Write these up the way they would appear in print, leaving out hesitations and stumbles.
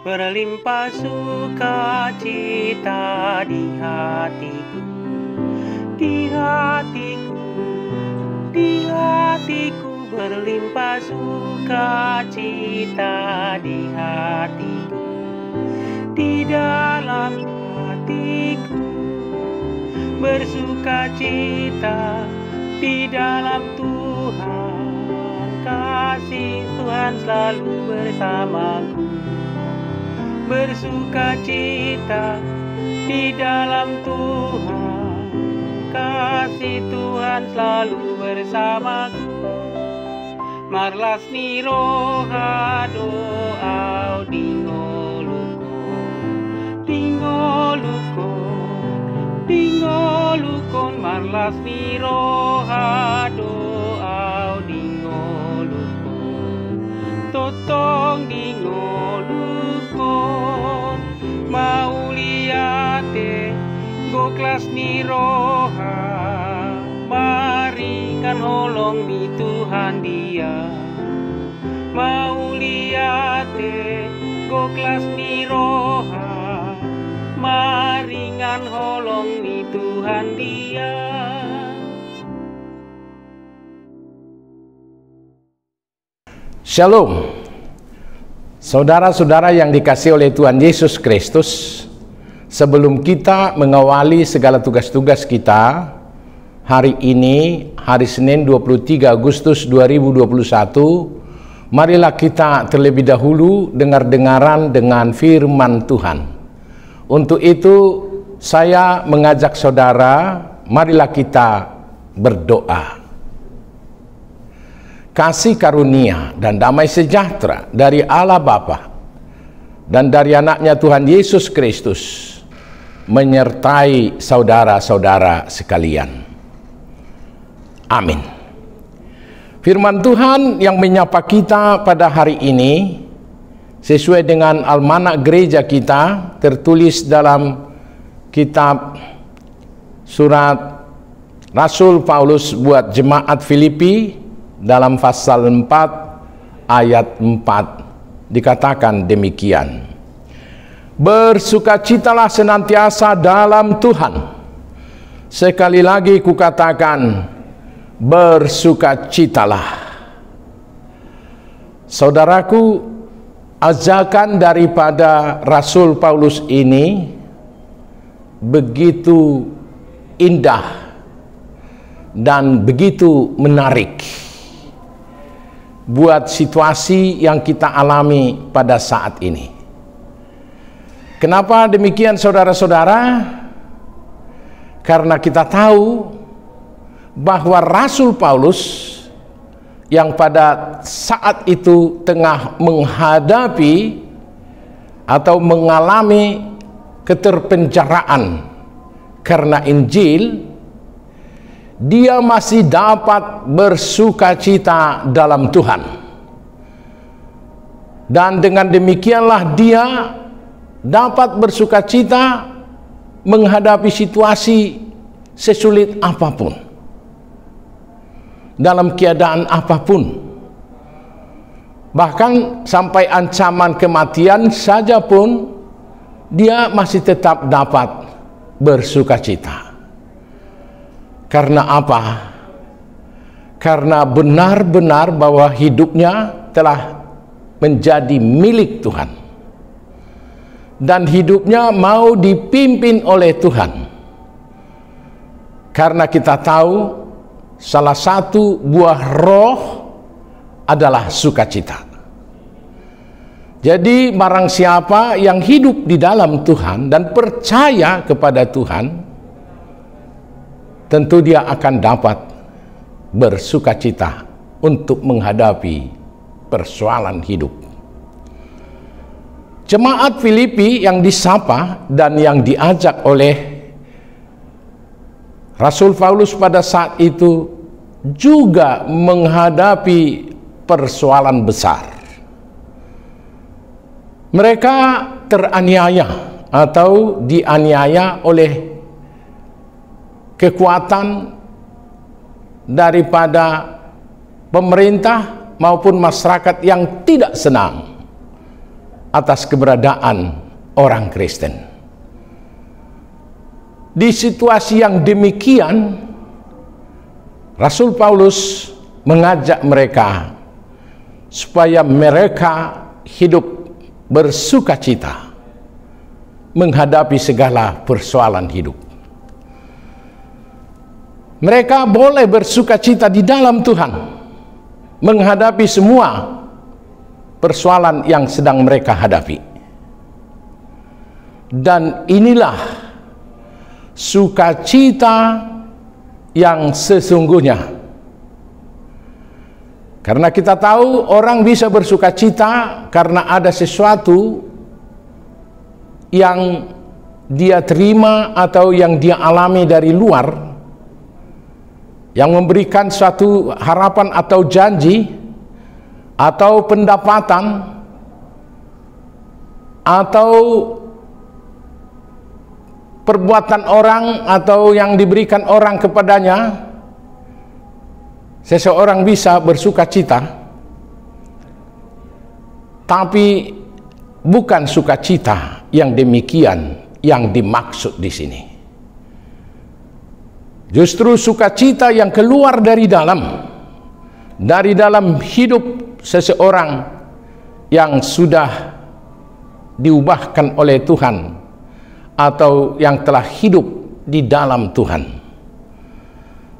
berlimpah sukacita di hatiku, di hatiku, di hatiku, berlimpah sukacita di hatiku, di dalam hatiku, bersukacita di dalam Tuhan, kasih Tuhan selalu bersamaku. Bersukacita di dalam Tuhan, kasih Tuhan selalu bersamaku. Marlas ni roha doa dingolukon, marlas ni roha doa dingolukon, totong dingolukon, mauliate goklas ni roha, maringan holong ni Tuhan dia, mauliate goklas ni roha, maringan holong ni Tuhan dia. Shalom, saudara-saudara yang dikasihi oleh Tuhan Yesus Kristus. Sebelum kita mengawali segala tugas-tugas kita, hari ini, hari Senin 23 Agustus 2021, marilah kita terlebih dahulu dengar-dengaran dengan firman Tuhan. Untuk itu, saya mengajak saudara, marilah kita berdoa. Kasih karunia dan damai sejahtera dari Allah Bapa dan dari anaknya Tuhan Yesus Kristus menyertai saudara-saudara sekalian. Amin. Firman Tuhan yang menyapa kita pada hari ini sesuai dengan almanak gereja kita tertulis dalam kitab surat Rasul Paulus buat jemaat Filipi dalam pasal 4 ayat 4 dikatakan demikian. Bersukacitalah senantiasa dalam Tuhan. Sekali lagi kukatakan, bersukacitalah. Saudaraku, ajakan daripada Rasul Paulus ini begitu indah dan begitu menarik buat situasi yang kita alami pada saat ini. Kenapa demikian, saudara-saudara? Karena kita tahu bahwa Rasul Paulus yang pada saat itu tengah menghadapi atau mengalami keterpenjaraan karena Injil, dia masih dapat bersukacita dalam Tuhan. Dan dengan demikianlah dia dapat bersukacita menghadapi situasi sesulit apapun, dalam keadaan apapun, bahkan sampai ancaman kematian saja pun dia masih tetap dapat bersukacita. Karena apa? Karena benar-benar bahwa hidupnya telah menjadi milik Tuhan dan hidupnya mau dipimpin oleh Tuhan. Karena kita tahu salah satu buah roh adalah sukacita. Jadi barang siapa yang hidup di dalam Tuhan dan percaya kepada Tuhan, tentu dia akan dapat bersukacita untuk menghadapi persoalan hidup. Jemaat Filipi yang disapa dan yang diajak oleh Rasul Paulus pada saat itu juga menghadapi persoalan besar. Mereka teraniaya atau dianiaya oleh kekuatan daripada pemerintah maupun masyarakat yang tidak senang atas keberadaan orang Kristen. Di situasi yang demikian, Rasul Paulus mengajak mereka supaya mereka hidup bersukacita menghadapi segala persoalan hidup. Mereka boleh bersukacita di dalam Tuhan menghadapi semua persoalan yang sedang mereka hadapi. Dan inilah sukacita yang sesungguhnya. Karena kita tahu orang bisa bersukacita karena ada sesuatu yang dia terima atau yang dia alami dari luar, yang memberikan suatu harapan atau janji atau pendapatan atau perbuatan orang atau yang diberikan orang kepadanya. Seseorang bisa bersukacita, tapi bukan sukacita yang demikian yang dimaksud di sini. Justru sukacita yang keluar dari dalam hidup seseorang yang sudah diubahkan oleh Tuhan atau yang telah hidup di dalam Tuhan.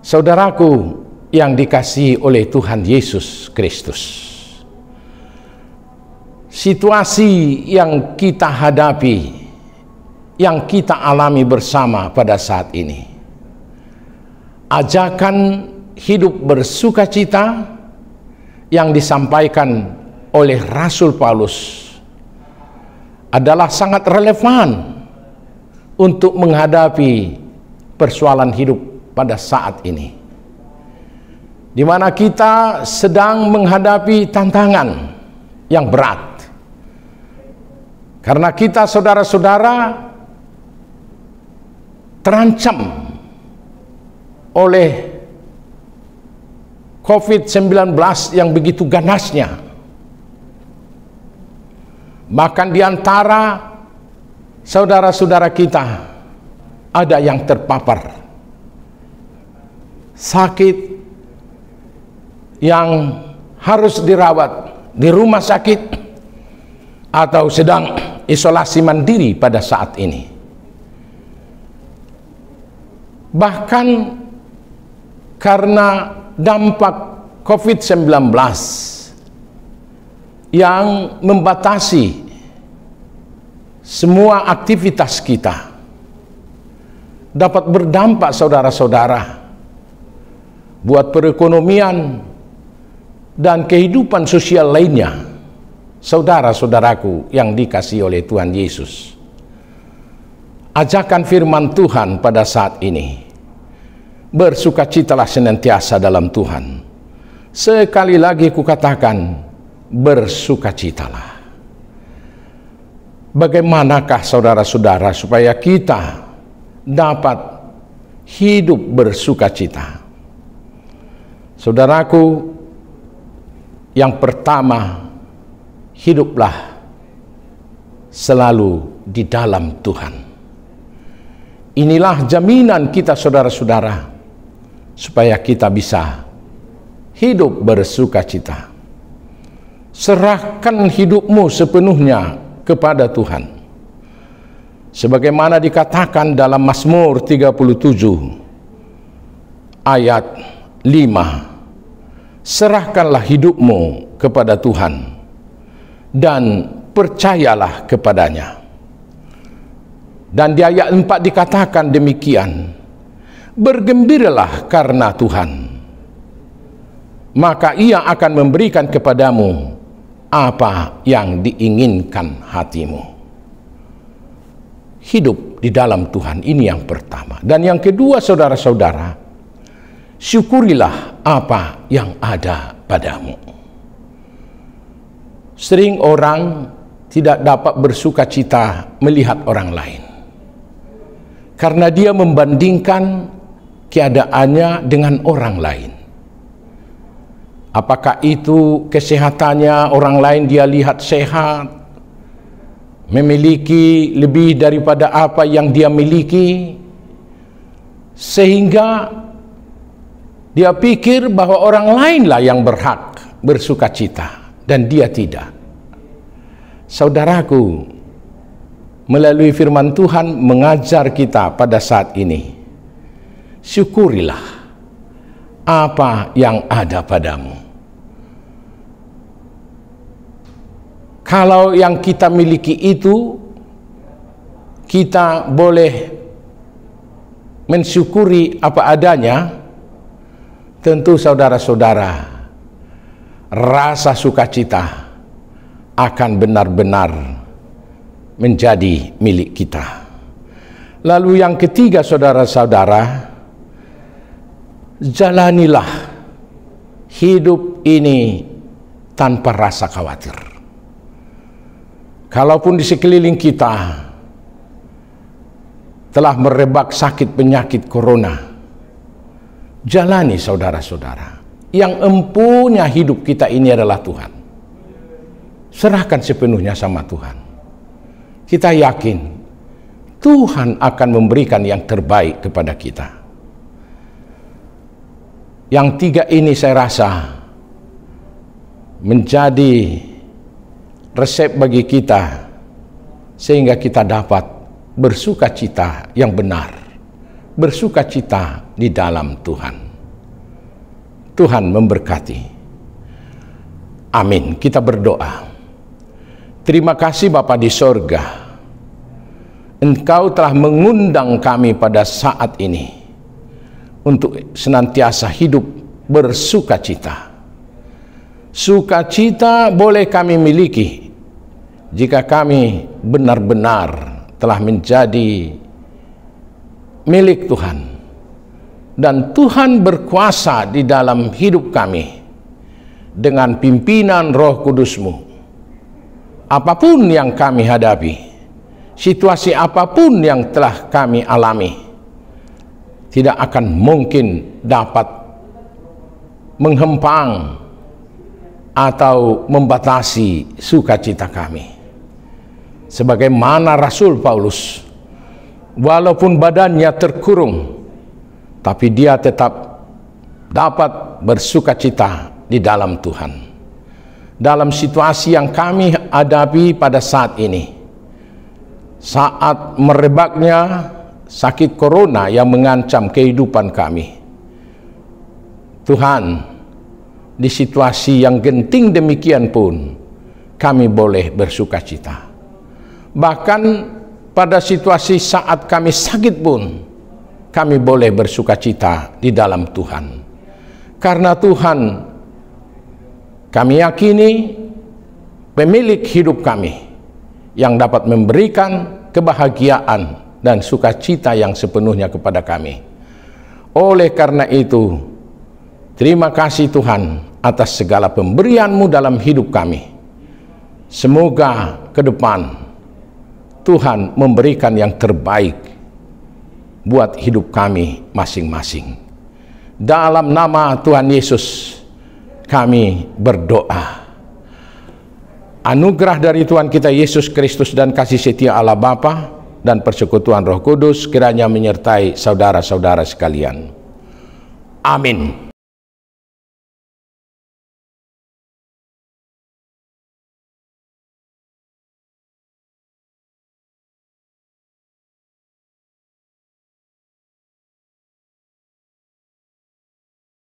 Saudaraku yang dikasihi oleh Tuhan Yesus Kristus, situasi yang kita hadapi, yang kita alami bersama pada saat ini, ajakan hidup bersukacita yang disampaikan oleh Rasul Paulus adalah sangat relevan untuk menghadapi persoalan hidup pada saat ini, di mana kita sedang menghadapi tantangan yang berat. Karena kita, saudara-saudara, terancam oleh COVID-19 yang begitu ganasnya. Bahkan di antara saudara-saudara kita ada yang terpapar sakit yang harus dirawat di rumah sakit atau sedang isolasi mandiri pada saat ini. Bahkan karena dampak COVID-19 yang membatasi semua aktivitas kita, dapat berdampak, saudara-saudara, buat perekonomian dan kehidupan sosial lainnya. Saudara-saudaraku yang dikasihi oleh Tuhan Yesus, ajakan firman Tuhan pada saat ini, bersukacitalah senantiasa dalam Tuhan. Sekali lagi kukatakan, bersukacitalah. Bagaimanakah saudara-saudara supaya kita dapat hidup bersukacita? Saudaraku, yang pertama, hiduplah selalu di dalam Tuhan. Inilah jaminan kita, saudara-saudara, supaya kita bisa hidup bersukacita. Serahkan hidupmu sepenuhnya kepada Tuhan. Sebagaimana dikatakan dalam Mazmur 37 ayat 5, serahkanlah hidupmu kepada Tuhan dan percayalah kepadanya. Dan di ayat 4 dikatakan demikian, bergembiralah karena Tuhan, maka Ia akan memberikan kepadamu apa yang diinginkan hatimu. Hidup di dalam Tuhan, ini yang pertama. Dan yang kedua, saudara-saudara, syukurilah apa yang ada padamu. Sering orang tidak dapat bersukacita melihat orang lain, karena dia membandingkan keadaannya dengan orang lain. Apakah itu kesehatannya, orang lain dia lihat sehat, memiliki lebih daripada apa yang dia miliki, sehingga dia pikir bahwa orang lainlah yang berhak bersukacita dan dia tidak. Saudaraku, melalui firman Tuhan mengajar kita pada saat ini, syukurilah apa yang ada padamu. Kalau yang kita miliki itu, kita boleh mensyukuri apa adanya, tentu saudara-saudara, rasa sukacita akan benar-benar menjadi milik kita. Lalu yang ketiga, saudara-saudara, jalanilah hidup ini tanpa rasa khawatir. Kalaupun di sekeliling kita telah merebak sakit penyakit corona, jalani saudara-saudara. Yang empunya hidup kita ini adalah Tuhan. Serahkan sepenuhnya sama Tuhan. Kita yakin Tuhan akan memberikan yang terbaik kepada kita. Yang tiga ini saya rasa menjadi resep bagi kita, sehingga kita dapat bersukacita yang benar, bersukacita di dalam Tuhan. Tuhan memberkati. Amin. Kita berdoa. Terima kasih Bapa di sorga, Engkau telah mengundang kami pada saat ini untuk senantiasa hidup bersukacita. Sukacita boleh kami miliki jika kami benar-benar telah menjadi milik Tuhan, dan Tuhan berkuasa di dalam hidup kami dengan pimpinan Roh Kudus-Mu. Apapun yang kami hadapi, situasi apapun yang telah kami alami, tidak akan mungkin dapat menghempang atau membatasi sukacita kami. Sebagaimana Rasul Paulus, walaupun badannya terkurung, tapi dia tetap dapat bersukacita di dalam Tuhan. Dalam situasi yang kami hadapi pada saat ini, saat merebaknya sakit corona yang mengancam kehidupan kami, Tuhan, di situasi yang genting demikian pun kami boleh bersukacita. Bahkan pada situasi saat kami sakit pun kami boleh bersukacita di dalam Tuhan. Karena Tuhan, kami yakini, pemilik hidup kami yang dapat memberikan kebahagiaan dan sukacita yang sepenuhnya kepada kami. Oleh karena itu, terima kasih Tuhan atas segala pemberian-Mu dalam hidup kami. Semoga ke depan Tuhan memberikan yang terbaik buat hidup kami masing-masing. Dalam nama Tuhan Yesus kami berdoa. Anugerah dari Tuhan kita Yesus Kristus dan kasih setia Allah Bapa dan persekutuan Roh Kudus kiranya menyertai saudara-saudara sekalian. Amin.